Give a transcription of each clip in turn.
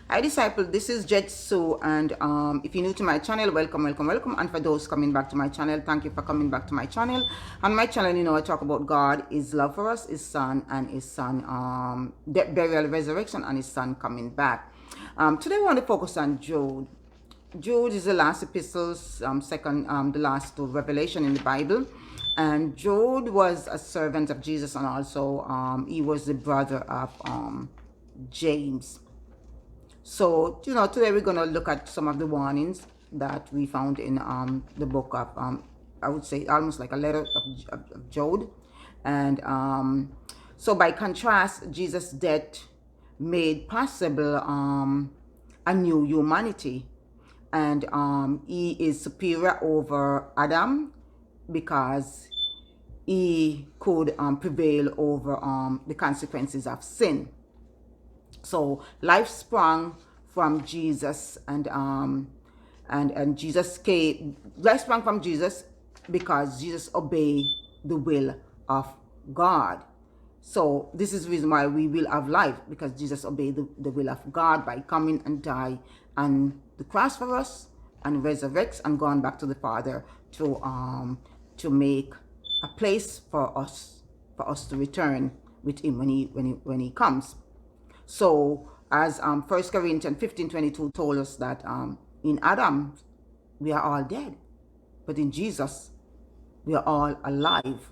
Hi disciple, this is Jetsu, and if you're new to my channel, welcome. And for those coming back to my channel, thank you for coming back to my channel. On my channel, I talk about God, His love for us, His Son, and His Son death, burial, resurrection, and His Son coming back. Today, I want to focus on Jude. Jude is the last epistles, the last to Revelation in the Bible. And Jude was a servant of Jesus, and also he was the brother of James. So, today we're going to look at some of the warnings that we found in the book of, I would say, almost like a letter of Jude. And so, by contrast, Jesus' death made possible a new humanity. And he is superior over Adam because he could prevail over the consequences of sin. So life sprang from Jesus, and Jesus came. Life sprang from Jesus because Jesus obeyed the will of God. So this is the reason why we will have life, because Jesus obeyed the will of God by coming and die on the cross for us and resurrects and gone back to the Father to make a place for us to return with him when he comes. So as 1 Corinthians 15:22 told us that in Adam we are all dead, but in Jesus we are all alive.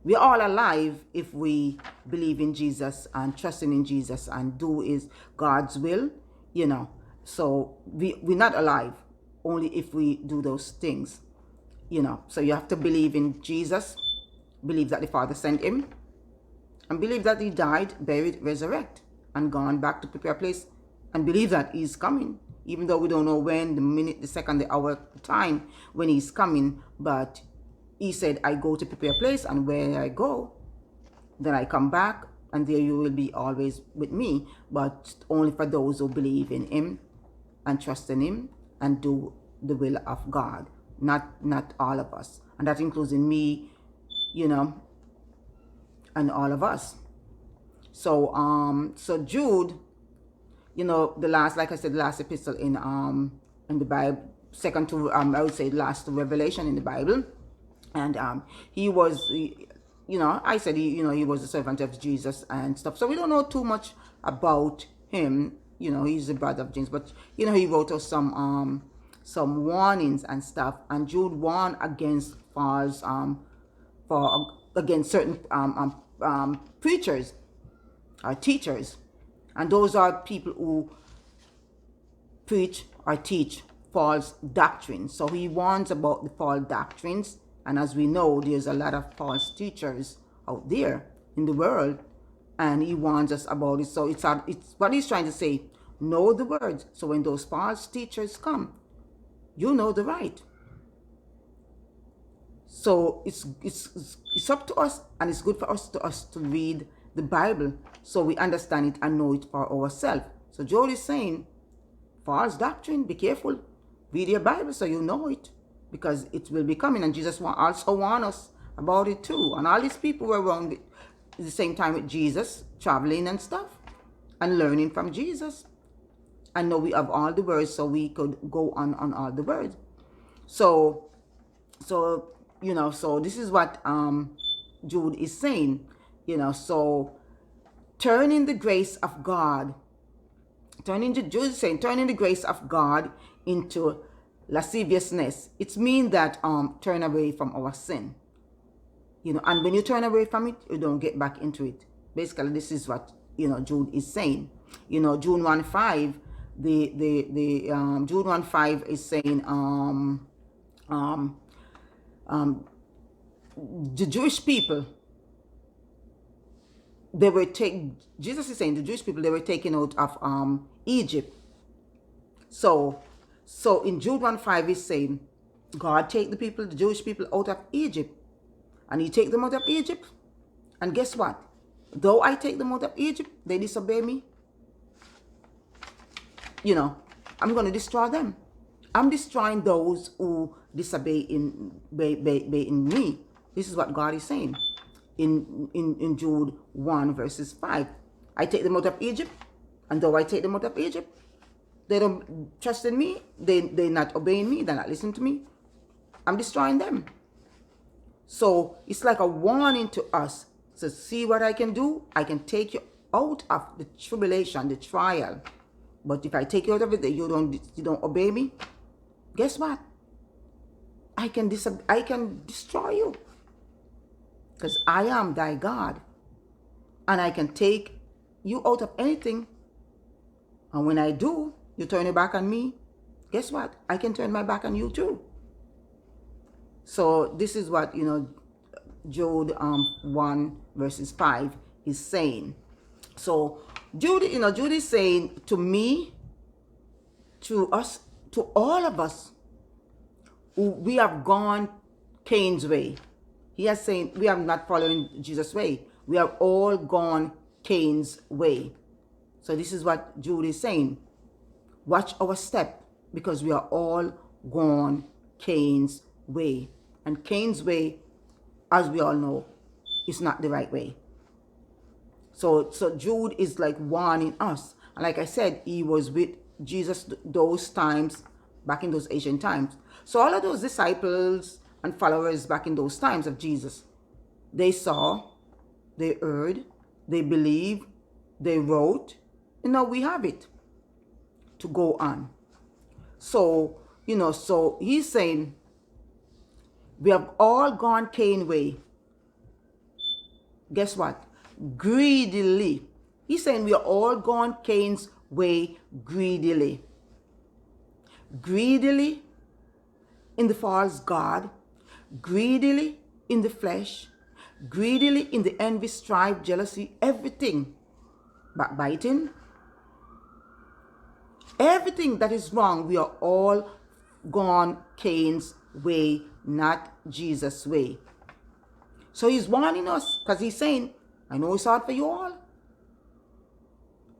We are all alive if we believe in Jesus and trusting in Jesus and do is God's will. So we're not alive only if we do those things. So you have to believe in Jesus, believe that the Father sent him, and believe that he died, buried, resurrected, and gone back to prepare a place, and believe that he's coming, even though we don't know when, the minute, the second, the hour, the time when he's coming. But he said, I go to prepare a place, and where I go, then I come back, and there you will be always with me, but only for those who believe in him and trust in him and do the will of God. Not all of us, and that includes in me, and all of us. So Jude, the last, like I said, the last epistle in the Bible, second to I would say last to Revelation in the Bible. And he was, I said he was a servant of Jesus and stuff. So we don't know too much about him. He's the brother of James, but he wrote us some warnings and stuff. And Jude warned against false against certain preachers or teachers, and those are people who preach or teach false doctrines. So he warns about the false doctrines, and as we know, there's a lot of false teachers out there in the world, and he warns us about it. So it's what he's trying to say: know the word, so when those false teachers come, you know the right. So it's up to us, and it's good for us to read the Bible so we understand it and know it for ourselves. So Joel is saying, false doctrine, be careful. Read your Bible so you know it, because it will be coming. And Jesus also warned us about it too. And all these people were around at the same time with Jesus, traveling and stuff, and learning from Jesus. And now we have all the words, so we could go on all the words. So this is what Jude is saying. So turning the grace of God, Jude is saying, turning the grace of God into lasciviousness. It means that turn away from our sin. And when you turn away from it, you don't get back into it. Basically, this is what Jude is saying. Jude 1:5, the Jude 1:5 is saying the Jewish people, Jesus is saying the Jewish people, they were taken out of Egypt. So in Jude 1:5 is saying God take the Jewish people out of Egypt, and he take them out of Egypt, and guess what? Though I take them out of Egypt, they disobey me. I'm going to destroy them. I'm destroying those who disobey in me. This is what God is saying in Jude 1 verses 5. I take them out of Egypt, and though I take them out of Egypt, They don't trust in me. They're not obeying me. They're not listening to me. I'm destroying them. So it's like a warning to us. So see what I can do? I can take you out of the tribulation, the trial. But if I take you out of it, you don't obey me, guess what? I can destroy you. Because I am thy God. And I can take you out of anything. And when I do, you turn your back on me, guess what? I can turn my back on you too. So this is what, Jude 1 verses 5 is saying. So Jude is saying to me, to us, to all of us, we have gone Cain's way. He is saying we are not following Jesus' way. We have all gone Cain's way. So this is what Jude is saying. Watch our step, because we are all gone Cain's way. And Cain's way, as we all know, is not the right way. So Jude is like warning us. And like I said, he was with Jesus those times, back in those ancient times. So all of those disciples and followers back in those times of Jesus, they saw, they heard, they believed, they wrote, and now we have it to go on. So, so he's saying, we have all gone Cain's way. Guess what? Greedily. He's saying we are all gone Cain's way greedily. Greedily in the false god, greedily in the flesh, greedily in the envy, strife, jealousy, everything. Backbiting. Everything that is wrong, we are all gone Cain's way, not Jesus' way. So he's warning us, because he's saying, I know it's hard for you all.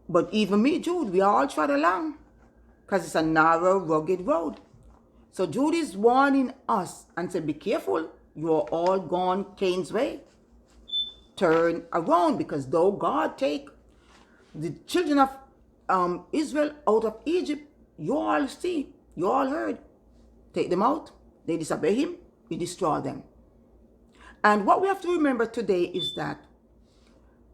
But even me, Jude, we all trod along, because it's a narrow, rugged road. So Jude is warning us and said, be careful. You are all gone Cain's way. Turn around, because though God take the children of Israel out of Egypt, you all see, you all heard. Take them out. They disobey him. We destroy them. And what we have to remember today is that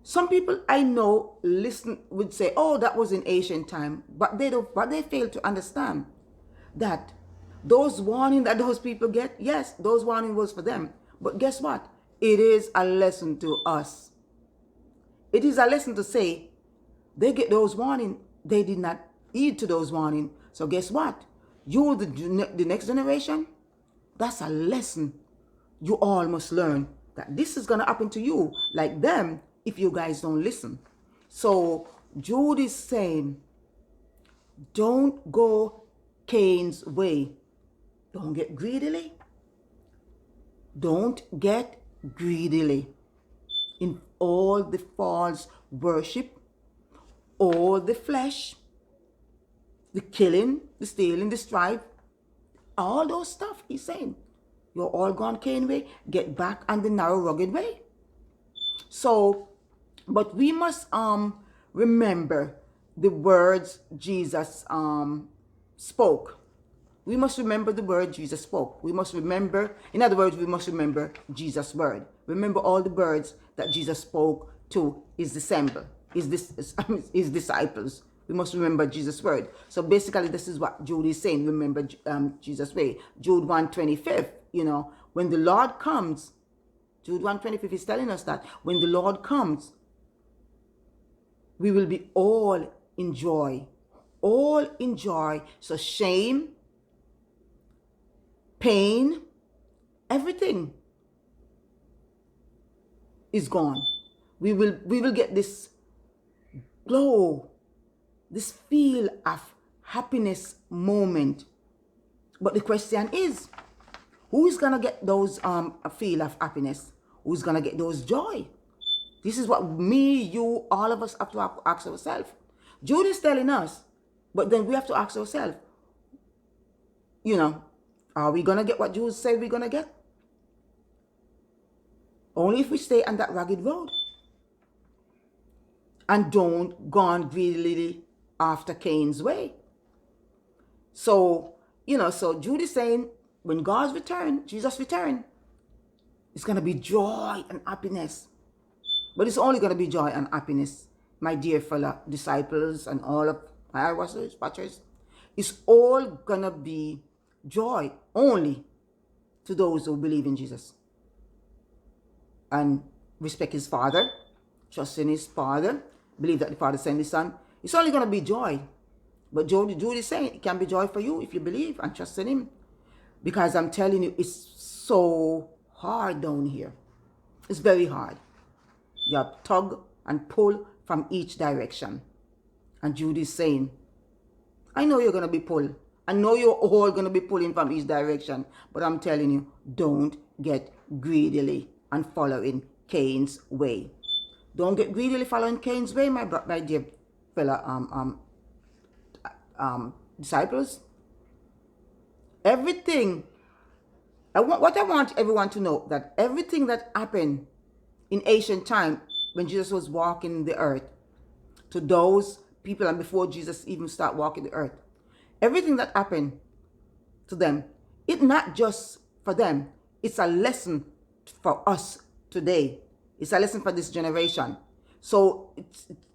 some people I know would say, oh, that was in ancient time. But they fail to understand that those warnings that those people get, yes, those warnings was for them. But guess what? It is a lesson to us. It is a lesson to say, they get those warnings. They did not heed to those warnings. So guess what? You, the next generation, that's a lesson you all must learn, that this is going to happen to you like them if you guys don't listen. So Jude is saying, don't go Cain's way. Don't get greedily. Don't get greedily in all the false worship, all the flesh, the killing, the stealing, the strife, all those stuff. He's saying, you're all gone Cain way. Get back on the narrow, rugged way. So, but we must remember the words Jesus spoke. We must remember the word Jesus spoke. We must remember, in other words, we must remember Jesus' word. Remember all the words that Jesus spoke to his disciples. We must remember Jesus' word. So basically, this is what Jude is saying. Remember Jesus' way. Jude 1:25, when the Lord comes, Jude 1:25 is telling us that when the Lord comes, we will be all in joy. All in joy. So shame, pain, everything is gone. We will get this glow, this feel of happiness moment. But the question is, who is gonna get those feel of happiness? Who's gonna get those joy? This is what me, you, all of us have to ask ourselves. Jude is telling us, but then we have to ask ourselves, are we gonna get what Jude said we're gonna get? Only if we stay on that rugged road and don't go on greedily after Cain's way. So, so Jude is saying, when God's return, Jesus return, it's going to be joy and happiness. But it's only going to be joy and happiness, my dear fellow disciples and all of my watchers. It's all going to be joy only to those who believe in Jesus and respect his Father, trust in his Father, believe that the Father sent his Son. It's only going to be joy. But Jude is saying it can be joy for you if you believe and trust in him. Because I'm telling you, it's so hard down here. It's very hard. You have tug and pull from each direction. And Jude is saying, I know you're going to be pulled. I know you're all going to be pulling from each direction. But I'm telling you, don't get greedily and following Cain's way. Don't get greedily following Cain's way, my dear fellow disciples. Everything, what I want everyone to know, that everything that happened in ancient time when Jesus was walking the earth, to those people and before Jesus even start walking the earth, everything that happened to them, it's not just for them, it's a lesson for us today. It's a lesson for this generation. So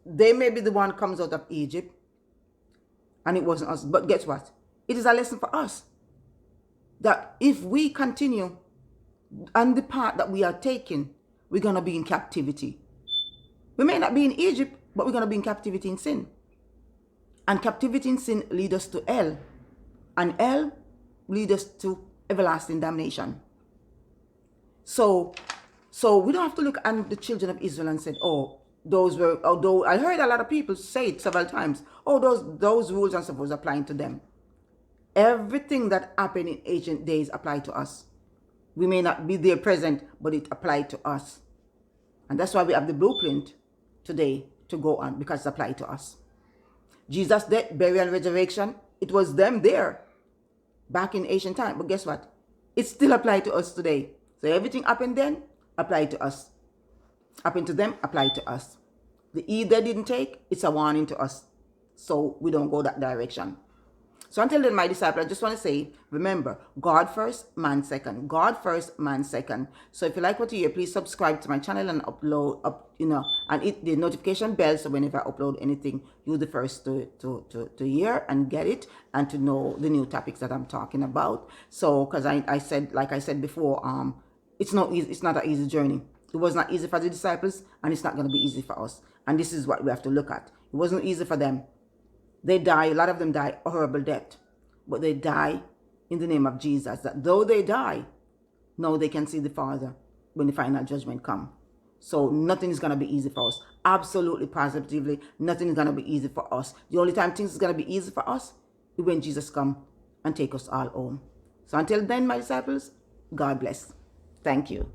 they may be the one who comes out of Egypt and it wasn't us, but guess what? It is a lesson for us that if we continue on the path that we are taking, we're going to be in captivity. We may not be in Egypt, but we're going to be in captivity in sin. And captivity in sin leads us to hell. And hell leads us to everlasting damnation. So we don't have to look at the children of Israel and say, oh, those were, although I heard a lot of people say it several times, oh, those rules and stuff was applying to them. Everything that happened in ancient days applied to us. We may not be there present, but it applied to us. And that's why we have the blueprint today to go on, because it applied to us. Jesus' death, burial, and resurrection, it was them there back in ancient time. But guess what? It still applied to us today. So everything happened then, applied to us. Happened to them, applied to us. The E they didn't take, it's a warning to us. So we don't go that direction. So until then, my disciple, I just want to say, remember, God first, man second. God first, man second. So if you like what you hear, please subscribe to my channel and upload and hit the notification bell, so whenever I upload anything, you're the first to hear and get it and to know the new topics that I'm talking about. So because I said, like I said before, it's not easy, it's not an easy journey. It was not easy for the disciples, and it's not going to be easy for us. And this is what we have to look at. It wasn't easy for them. They die, a lot of them die a horrible death, but they die in the name of Jesus, that though they die, now they can see the Father when the final judgment comes. So nothing is going to be easy for us. Absolutely, positively, nothing is going to be easy for us. The only time things is going to be easy for us is when Jesus comes and take us all home. So until then, my disciples, God bless. Thank you.